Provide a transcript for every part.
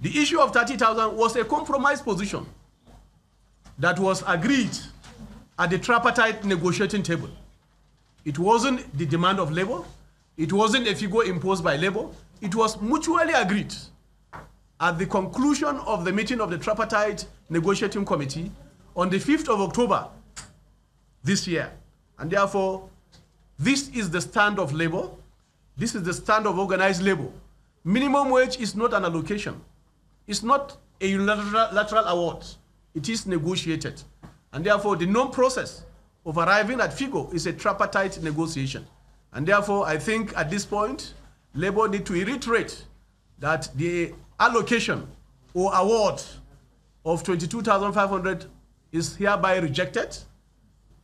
The issue of 30,000 was a compromise position that was agreed at the tripartite negotiating table. It wasn't the demand of labor. It wasn't a figure imposed by labor. It was mutually agreed at the conclusion of the meeting of the tripartite negotiating committee on the 5th of October this year. And therefore, this is the stand of labor. This is the stand of organized labor. Minimum wage is not an allocation. It's not a unilateral award. It is negotiated. And therefore, the known process of arriving at figure is a tripartite negotiation. And therefore, I think at this point, labor need to reiterate that the allocation or award of 22,500 is hereby rejected.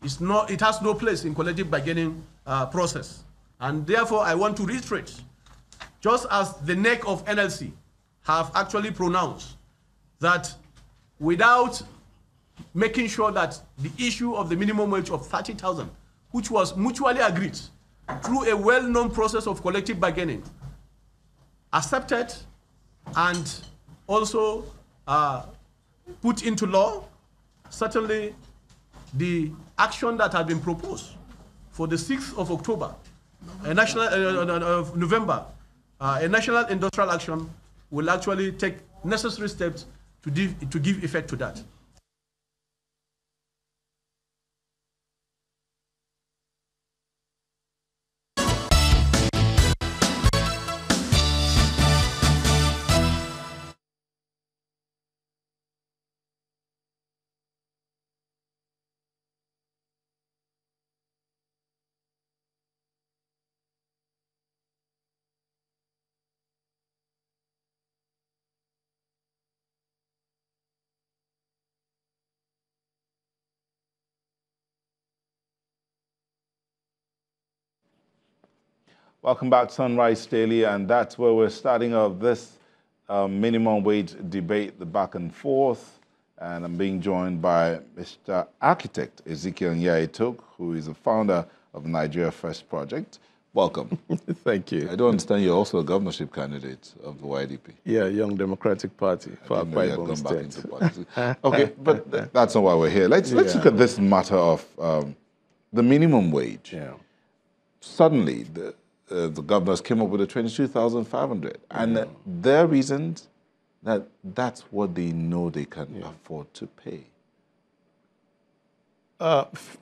It has no place in collective bargaining process. And therefore, I want to reiterate, just as the neck of NLC have actually pronounced that without making sure that the issue of the minimum wage of 30,000, which was mutually agreed through a well-known process of collective bargaining, accepted and also put into law, certainly the action that had been proposed for the 6th of October, of November, a national industrial action will actually take necessary steps to give effect to that. Welcome back to Sunrise Daily, and that's where we're starting off this minimum wage debate, the back and forth. And I'm being joined by Mr. Architect Ezekiel Etok, who is the founder of Nigeria First Project. Welcome. Thank you. I don't understand you're also a governorship candidate of the YDP. Yeah, Young Democratic Party for Akwa Ibom State. Okay, but that's not why we're here. Let's look at this matter of the minimum wage. Yeah. Suddenly, the governors came up with a 22,500, and their reasons that that's what they know they can afford to pay.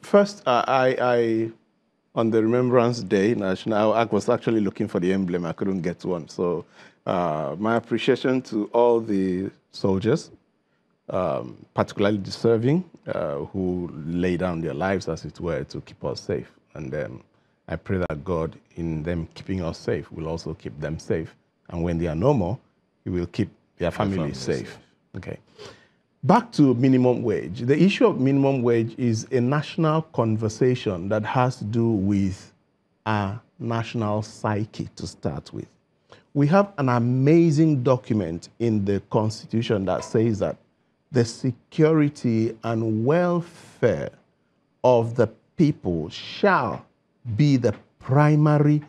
First, I on the Remembrance Day National, I was actually looking for the emblem. I couldn't get one. So my appreciation to all the soldiers, particularly deserving, who lay down their lives, as it were, to keep us safe. And I pray that God, in them keeping us safe, will also keep them safe. And when they are no more, He will keep their families safe. Okay. Back to minimum wage. The issue of minimum wage is a national conversation that has to do with our national psyche to start with. We have an amazing document in the Constitution that says that the security and welfare of the people shall be the primary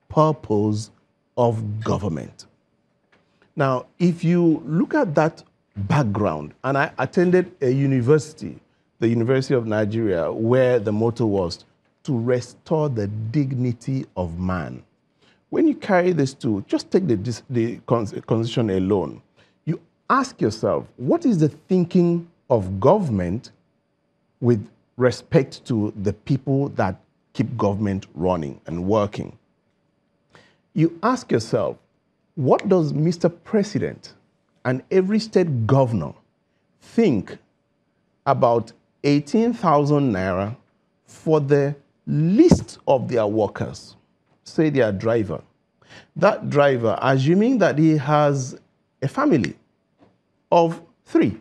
purpose of government. Now, if you look at that background, and I attended a university, the University of Nigeria, where the motto was to restore the dignity of man. When you carry this to, just take the Constitution alone, you ask yourself, what is the thinking of government with respect to the people that keep government running and working? You ask yourself, what does Mr. President and every state governor think about 18,000 naira for the least of their workers, say their driver? That driver, assuming that he has a family of 3,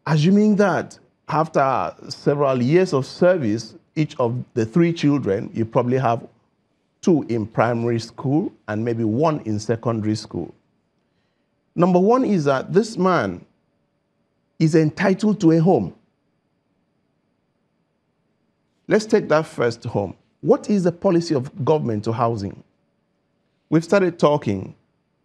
assuming that after several years of service, each of the 3 children, you probably have 2 in primary school and maybe 1 in secondary school. Number 1 is that this man is entitled to a home. Let's take that first home. What is the policy of government to housing? We've started talking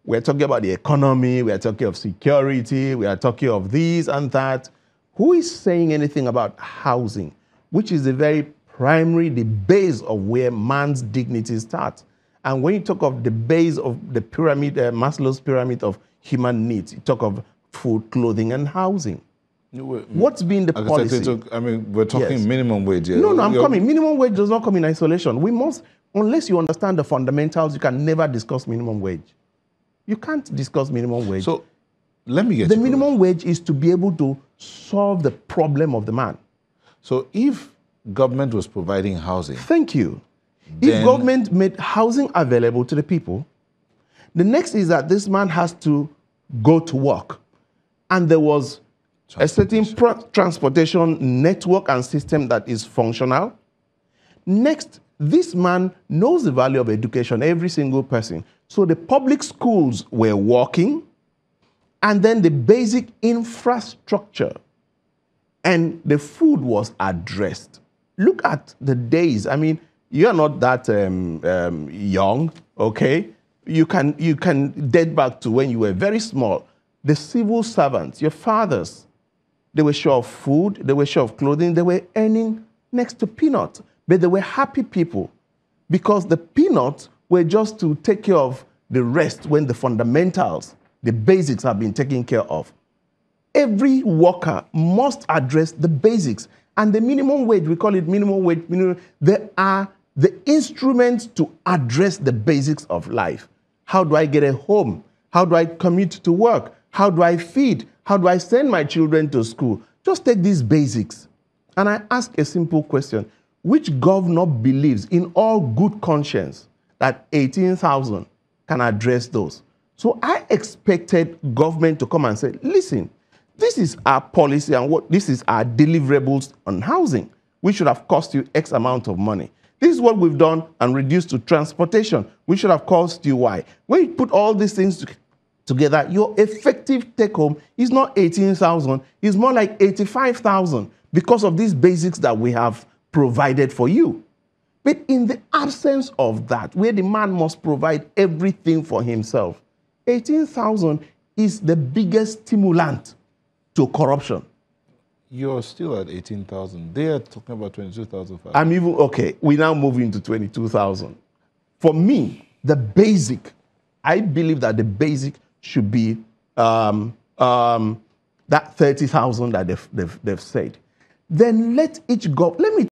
We're talking about the economy, we are talking of security, we are talking of this and that. Who is saying anything about housing, which is the very primary, the base of where man's dignity starts? And when you talk of the base of the pyramid, Maslow's pyramid of human needs, you talk of food, clothing, and housing. What's been the policy? I mean, we're talking minimum wage here. No, I'm coming. Minimum wage does not come in isolation. We must, unless you understand the fundamentals, you can never discuss minimum wage. You can't discuss minimum wage. So, let me get the minimum wage is to be able to solve the problem of the man. So, if government was providing housing... Thank you. If government made housing available to the people, the next is that this man has to go to work. And there was a certain transportation network and system that is functional. Next, this man knows the value of education, every single person. So the public schools were working, and then the basic infrastructure and the food was addressed. Look at the days. I mean, you're not that young, okay? You can date back to when you were very small. The civil servants, your fathers, they were sure of food, they were sure of clothing, they were earning next to peanuts, but they were happy people because the peanuts were just to take care of the rest when the fundamentals, the basics have been taken care of. Every worker must address the basics. And the minimum wage, we call it minimum wage, they are the instruments to address the basics of life. How do I get a home? How do I commute to work? How do I feed? How do I send my children to school? Just take these basics. And I ask a simple question. Which governor believes in all good conscience that 18,000 can address those? So I expected government to come and say, listen, this is our policy and this is our deliverables on housing. We should have cost you X amount of money. This is what we've done and reduced to transportation. We should have cost you Y. When you put all these things together, your effective take-home is not 18,000, it's more like 85,000 because of these basics that we have provided for you. But in the absence of that, where the man must provide everything for himself, 18,000 is the biggest stimulant to corruption. You're still at 18,000. They are talking about 22,500. I'm even, okay, we now move into 22,000. For me, the basic, I believe that the basic should be that 30,000 that they've said. Then let each go. Let me